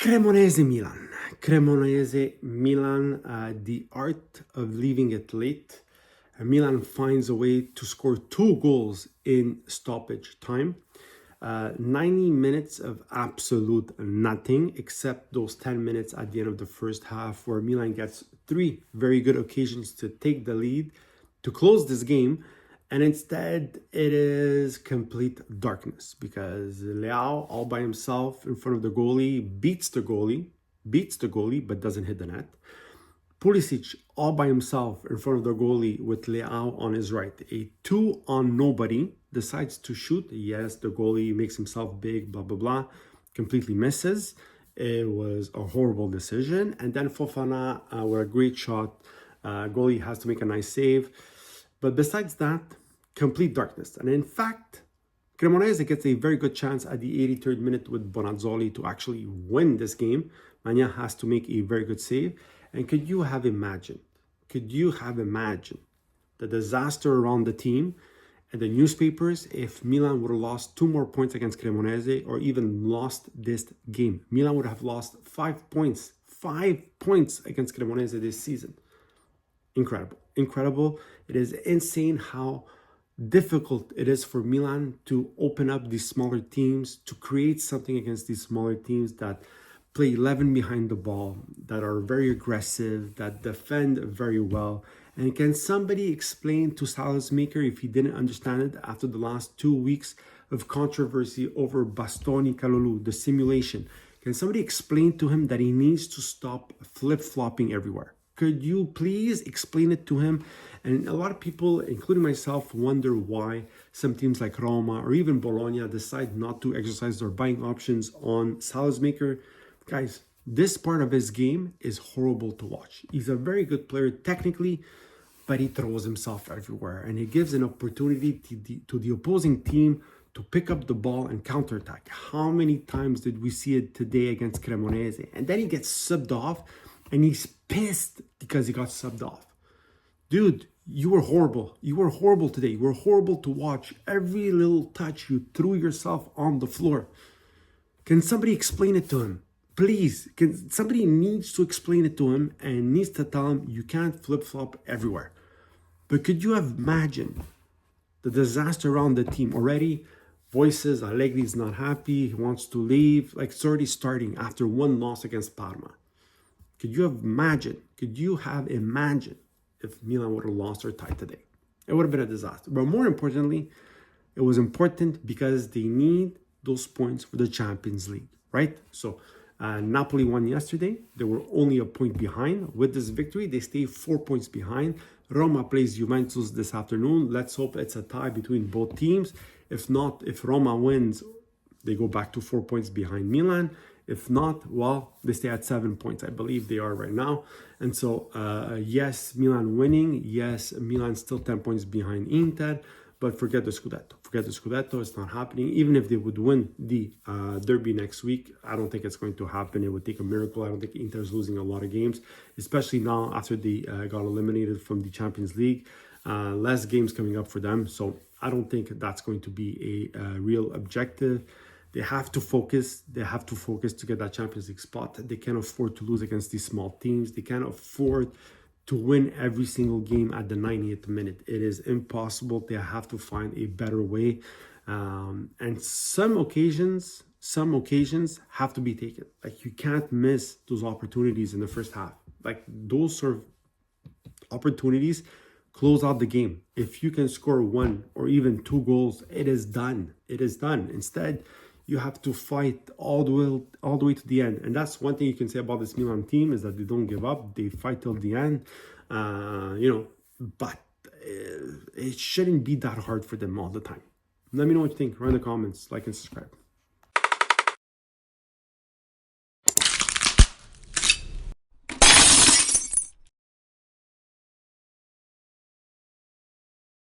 Cremonese Milan. Cremonese Milan, the art of leaving it late. Milan finds a way to score 2 goals in stoppage time. 90 minutes of absolute nothing, except those 10 minutes at the end of the first half where Milan gets 3 very good occasions to take the lead, to close this game. And instead, it is complete darkness because Leao, all by himself in front of the goalie, beats the goalie, but doesn't hit the net. Pulisic, all by himself in front of the goalie with Leao on his right. A 2 on nobody, decides to shoot. Yes, the goalie makes himself big, blah, blah, blah. Completely misses. It was a horrible decision. And then Fofana, with a great shot. Goalie has to make a nice save. But besides that, complete darkness. And in fact, Cremonese gets a very good chance at the 83rd minute with Bonazzoli to actually win this game. Magna has to make a very good save. And could you have imagined the disaster around the team and the newspapers if Milan would have lost 2 more points against Cremonese or even lost this game? Milan would have lost 5 points. 5 points against Cremonese this season. Incredible. It is insane how difficult it is for Milan to open up these smaller teams, to create something against these smaller teams that play 11 behind the ball, that are very aggressive, that defend very well. And can somebody explain to Salazmaker, if he didn't understand it after the last 2 weeks of controversy over Bastoni Kalulu, the simulation, can somebody explain to him that he needs to stop flip-flopping everywhere? Could you please explain it to him? And a lot of people, including myself, wonder why some teams like Roma or even Bologna decide not to exercise their buying options on Salazmaker. Guys, this part of his game is horrible to watch. He's a very good player technically, but he throws himself everywhere. And he gives an opportunity to the opposing team to pick up the ball and counterattack. How many times did we see it today against Cremonese? And then he gets subbed off. And he's pissed because he got subbed off. Dude, you were horrible. You were horrible today. You were horrible to watch. Every little touch, you threw yourself on the floor. Can somebody explain it to him? Please, somebody needs to explain it to him and needs to tell him you can't flip-flop everywhere. But could you have imagined the disaster around the team already? Voices, Allegri's not happy, he wants to leave. Like, it's already starting after 1 loss against Parma. Could you have imagined if Milan would have lost or tied today? It would have been a disaster. But more importantly, it was important because they need those points for the Champions League, right? So Napoli won yesterday. They were only a point behind. With this victory, they stay 4 points behind. Roma plays Juventus this afternoon. Let's hope it's a tie between both teams. If not, if Roma wins, they go back to 4 points behind Milan. If not, well, they stay at 7 points. I believe they are right now. And so, yes, Milan winning. Yes, Milan still 10 points behind Inter. But forget the Scudetto. It's not happening. Even if they would win the derby next week, I don't think it's going to happen. It would take a miracle. I don't think Inter is losing a lot of games, especially now after they got eliminated from the Champions League. Less games coming up for them. So I don't think that's going to be a real objective. They have to focus. They have to focus to get that Champions League spot. They can't afford to lose against these small teams. They can't afford to win every single game at the 90th minute. It is impossible. They have to find a better way. And some occasions have to be taken. Like, you can't miss those opportunities in the first half. Like, those sort of opportunities close out the game. If you can score 1 or even 2 goals, it is done. Instead, you have to fight all the way to the end. And that's one thing you can say about this Milan team, is that they don't give up. They fight till the end. But it shouldn't be that hard for them all the time. Let me know what you think. Write in the comments, like and subscribe.